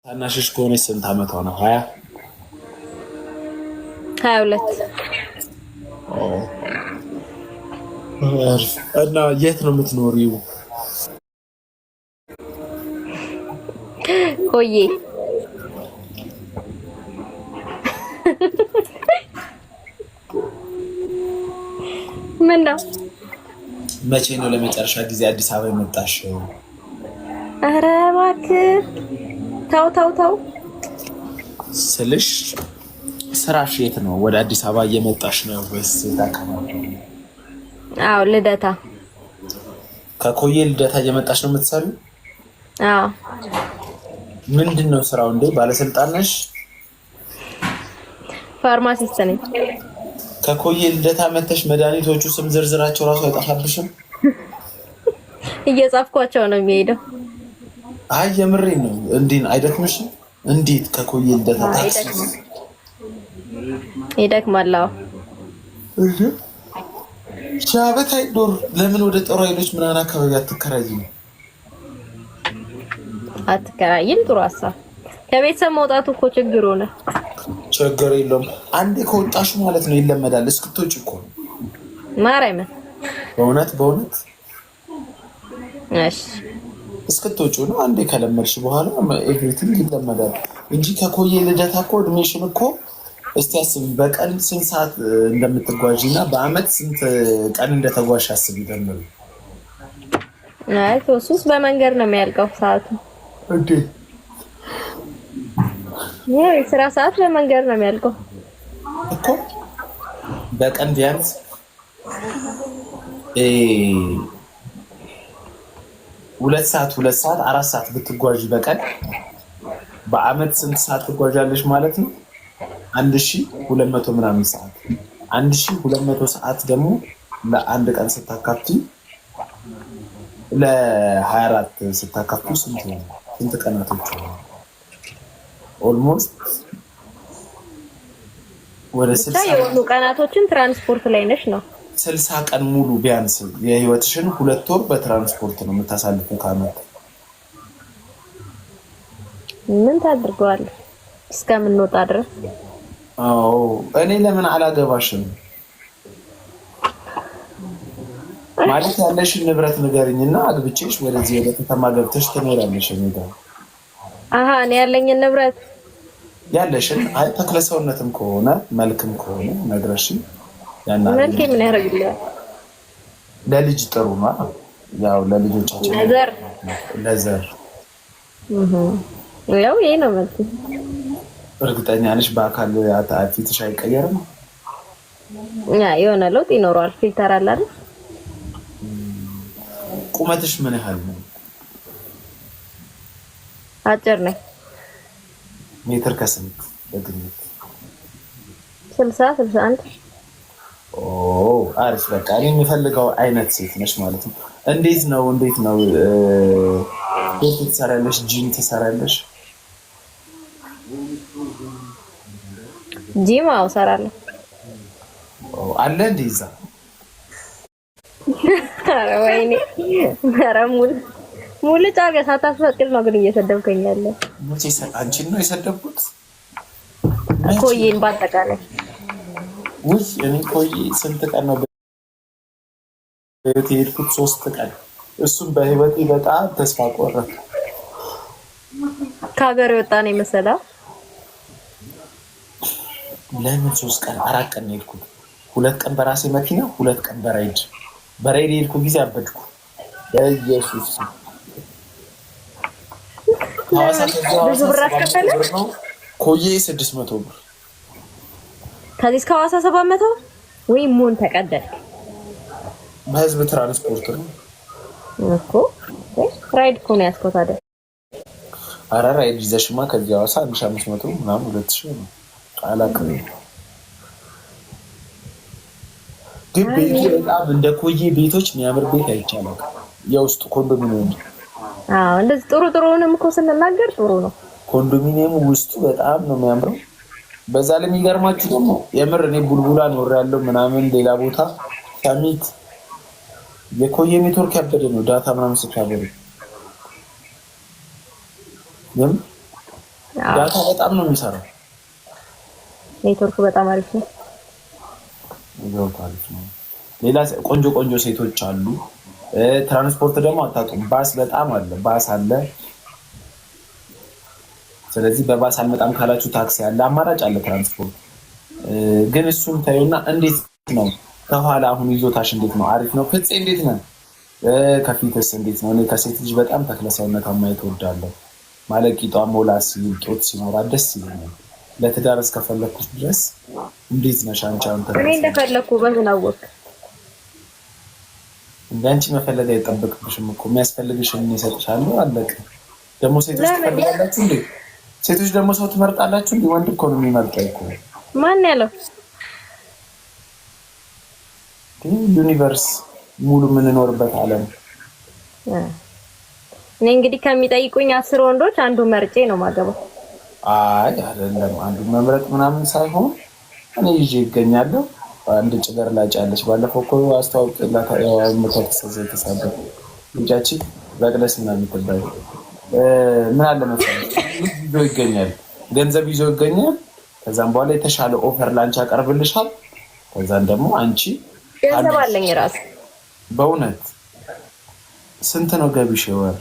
ታናሽሽ ከሆነች ስንት አመቷ ነው? 20 22 እና የት ነው የምትኖሪው? ቆዬ ምን ነው? መቼ ነው ለመጨረሻ ጊዜ አዲስ አበባ የመጣሽው? ኧረ እባክህ ተው ስልሽ ስራሽ የት ነው? ወደ አዲስ አበባ እየመጣሽ ነው ወይስ ታከማው? አዎ ልደታ። ከኮዬ ልደታ እየመጣሽ ነው የምትሰሪው? አዎ። ምንድን ነው ስራው እንዴ? ባለስልጣን ነሽ? ፋርማሲስት ነኝ። ከኮዬ ልደታ መተሽ መድኃኒቶቹ ስም ዝርዝራቸው ራሱ አይጠፋብሽም? እየጻፍኳቸው ነው የሚሄደው። አይ የምሬን ነው። እንዴት አይደክምሽም? እንዴት ከኮዬ ልደታ ታክሲ ይደክማል? እህ ሻበት አይዶር ለምን ወደ ጦር ኃይሎች ምናምን አካባቢ አትከራይም? አትከራይም? ጥሩ ሀሳብ። ከቤተሰብ መውጣቱ እኮ ችግር ሆነ። ችግር የለውም። አንዴ ከወጣሽ ማለት ነው ይለመዳል። እስክትወጪ እኮ ማርያምን በእውነት እሺ እስክትወጪ ነው። አንዴ ከለመድሽ በኋላ ኤቭሪቲንግ ይለመዳል እንጂ ከኮዬ ልደታ እኮ እድሜሽን እኮ እስቲ አስቢ። በቀን ስንት ሰዓት እንደምትጓዢና በአመት ስንት ቀን እንደተጓዥ አስቢ። ደምሩ። አይ ቶሱስ በመንገድ ነው የሚያልቀው ሰዓቱ እንዴ? ስራ ሰዓት በመንገድ ነው የሚያልቀው እኮ በቀን ቢያንስ ሁለት ሰዓት 4 ሰዓት ብትጓዥ በቀን በአመት ስንት ሰዓት ትጓዣለሽ ማለት ነው? 1200 ምናምን ሰዓት። 1200 ሰዓት ደግሞ ለአንድ ቀን ስታካፍቲ ለ24 ስታካፍቱ ስንት ቀናቶች ነው? ኦልሞስት ወደ 60 የሆኑ ቀናቶችን ትራንስፖርት ላይ ነሽ ነው። 60 ቀን ሙሉ ቢያንስ የህይወትሽን 2 ወር በትራንስፖርት ነው የምታሳልፈው ከአመት። ምን ታድርገዋለህ እስከምንወጣ ድረስ? አዎ እኔ ለምን አላገባሽም ማለት ያለሽን ንብረት ንገሪኝና አግብቼሽ ወደዚህ ወደ ከተማ ገብተሽ ትኖሪያለሽ። እኔ ያለኝን ንብረት ያለሽን አይ ተክለ ሰውነትም ከሆነ መልክም ከሆነ ነግረሽኝ መልክ ምን ያደርግልኛል? ለልጅ ጥሩ ነው። ያው ለልጆቻችን ለዘር ያው ይሄ ነው መልክ። እርግጠኛ ነሽ በአካል ፊትሽ አይቀየርም? የሆነ ለውጥ ይኖረዋል። ፊልተር አለ አይደል? ቁመትሽ ምን ያህል ነው? አጭር ነኝ። ሜትር ከስንት በግምት? 61 አሪፍ። በቃ እኔ የምፈልገው አይነት ሴት ነሽ ማለት ነው። እንዴት ነው ቤት ትሰራለሽ? ጂም ትሰራለሽ? ጂም አዎ እሰራለሁ። አለ እንደ ይዛ ወይኔ ሙሉ ጫገ ሳታስፈቅድ ነው ግን እየሰደብከኝ ያለ። አንቺን ነው የሰደብኩት? ኮዬን ባጠቃላይ ውይ እኔ ኮዬ ስንት ቀን ነው በህይወቴ የሄድኩት? 3 ቀን። እሱም በህይወቴ በጣም ተስፋ ቆረጥ። ከሀገር የወጣ ነው የመሰለው። ለምን 3 ቀን 4 ቀን ነው የሄድኩት? 2 ቀን በራሴ መኪና፣ 2 ቀን በራይድ የሄድኩ ጊዜ አበድኩ። በኢየሱስ ብዙ ብር አስከፈለ። ኮዬ 600 ብር ከዚህ እስከ ሐዋሳ 700 ወይ ሞን ተቀደል። በህዝብ ትራንስፖርት ነው እኮ ራይድ እኮ ነው ያስኮት አይደል? ኧረ ራይድ ይዘሽማ ከዚህ ሐዋሳ 1500 ምናምን 2000 ነው። አላውቅም ግን ቤቱ በጣም እንደ ኮዬ ቤቶች የሚያምር ቤት አይቻልም። የውስጥ ኮንዶሚኒየም እንደዚህ ጥሩውንም እኮ ስንናገር ጥሩ ነው። ኮንዶሚኒየሙ ውስጡ በጣም ነው የሚያምረው። በዛ ላይ የሚገርማችሁ ደግሞ የምር እኔ ቡልቡላ ኖሬያለሁ ምናምን ሌላ ቦታ ሰሚት የኮዬ ኔትወርክ ያበደ ነው። ዳታ ምናምን ስታበሩ ዳታ በጣም ነው የሚሰራው። ኔትወርክ በጣም አሪፍ ነው። ሌላ ቆንጆ ቆንጆ ሴቶች አሉ። ትራንስፖርት ደግሞ አታጡም። ባስ በጣም አለ፣ ባስ አለ። ስለዚህ በባስ አልመጣም ካላችሁ ታክሲ አለ፣ አማራጭ አለ ትራንስፖርት። ግን እሱን ታዩና እንዴት ነው ከኋላ አሁን ይዞታሽ እንዴት ነው? አሪፍ ነው። ፍፄ እንዴት ነው? ከፊትስ እንዴት ነው? እኔ ከሴት ልጅ በጣም ተክለ ሰውነቷን ማየት እወዳለሁ። ማለት ቂጧ ሞላ ሲል ጡት ሲኖራት ደስ ይለኛል። ለትዳር እስከፈለኩት ድረስ እንዴት ነሽ አንቺ? እኔ እንደፈለኩ በምን አወቅ? እንደ አንቺ መፈለግ አይጠበቅብሽም እኮ የሚያስፈልግሽን እሰጥሻለሁ። አለቀ። ደግሞ ሴቶች ትፈልጋላችሁ እንዴ? ሴቶች ደግሞ ሰው ትመርጣላችሁ እንዴ? ወንድ እኮ ነው የሚመርጠው እኮ። ማን ያለው? ዩኒቨርስ ሙሉ የምንኖርበት ዓለም። እኔ እንግዲህ ከሚጠይቁኝ 10 ወንዶች አንዱ መርጬ ነው ማገባው። አይ አይደለም፣ አንዱ መምረጥ ምናምን ሳይሆን እኔ ይዤ ይገኛለሁ። አንድ ጭገር ላጭ ያለች ባለፈው እኮ አስተዋውቅላት ተሳደብ ልጃችን በቅለስ ምናምን ትባይ ምን አለ መሰለኝ ይዞ ይገኛል፣ ገንዘብ ይዞ ይገኛል። ከዛም በኋላ የተሻለ ኦፈር ላንቺ ያቀርብልሻል። ከዛም ደግሞ አንቺ ገንዘብ አለኝ ራስ። በእውነት ስንት ነው ገቢሽ ወር?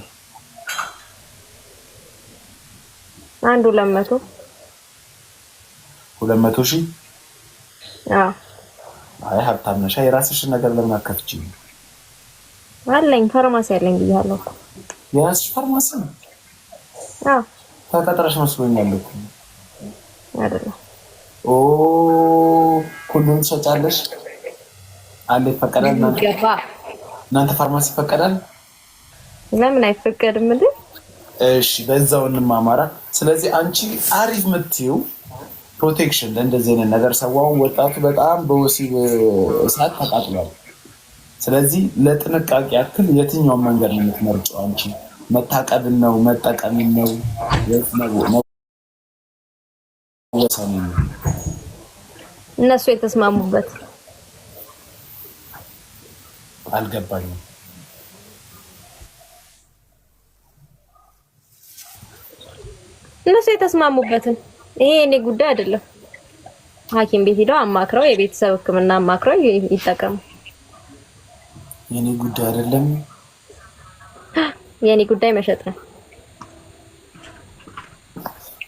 አንዱ 200 ሺህ። አይ ሀብታም ነሽ። የራስሽን ነገር ለምን አከፍቺኝ? አለኝ ፋርማሲ አለኝ ብያለሁ እኮ። የራስሽ ፋርማሲ? ተቀጥረሽ መስሎኛል እኮ። አይደለም። ሁሉም ትሸጫለሽ? አለ ይፈቀዳል? እናንተ ፋርማሲ ይፈቀዳል? ለምን አይፈቀድም እንዴ? እሺ በዛው እንማማራ። ስለዚህ አንቺ አሪፍ የምትይው ፕሮቴክሽን ለእንደዚህ አይነት ነገር ሰዋው ወጣቱ በጣም በወሲብ እሳት ተቃጥሏል። ስለዚህ ለጥንቃቄ ያክል የትኛውን መንገድ ነው የምትመርጪው አንቺ? መታቀብን ነው መጠቀምን ነው ወሰኑ? እነሱ የተስማሙበት አልገባኝም። እነሱ የተስማሙበትን ይሄ እኔ ጉዳይ አይደለም። ሐኪም ቤት ሄደው አማክረው የቤተሰብ ሕክምና አማክረው ይጠቀሙ። የኔ ጉዳይ አይደለም። የኔ ጉዳይ መሸጥ ነው።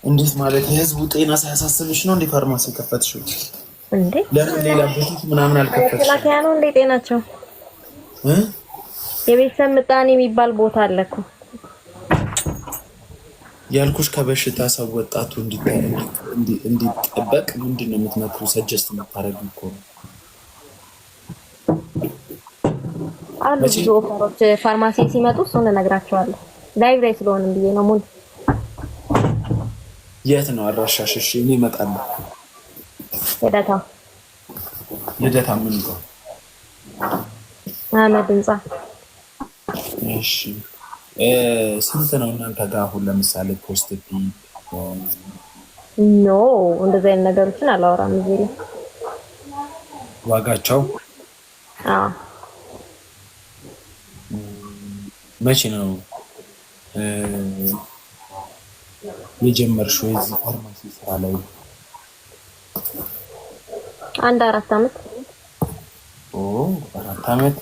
እንዴት ማለት? የህዝቡ ጤና ሳያሳስብሽ ነው እንዴ ፋርማሲ ከፈትሽው? እንዴ ለምን ሌላ ቡቲክ ምናምን አልከፈትሽም? መከላከያ ነው እንዴ ጤናቸው? የቤተሰብ ምጣኔ የሚባል ቦታ አለ እኮ ያልኩሽ። ከበሽታ ሰው ወጣቱ እንዲጠበቅ ምንድን ነው የምትመክሩ? ሰጀስት የምታደርጊው እኮ ነው አሉ ብዙ ኦፈሮች ፋርማሲ ሲመጡ እሱን እነግራቸዋለሁ። ላይቭ ላይ ስለሆነ ብዬ ነው። ሙሉ የት ነው አድራሻሽ? እሺ እኔ እመጣለሁ። ልደታ ምን ነው አህመድ ህንጻ። እሺ ስንት ነው እናንተ ጋር አሁን ለምሳሌ ፖስት ፒ? ኖ እንደዚህ አይነት ነገሮችን አላወራም እዚህ ላይ። ዋጋቸው መቼ ነው የጀመርሽው የዚህ ፋርማሲ ስራ ላይ? አንድ 4 አመት። 4 አመት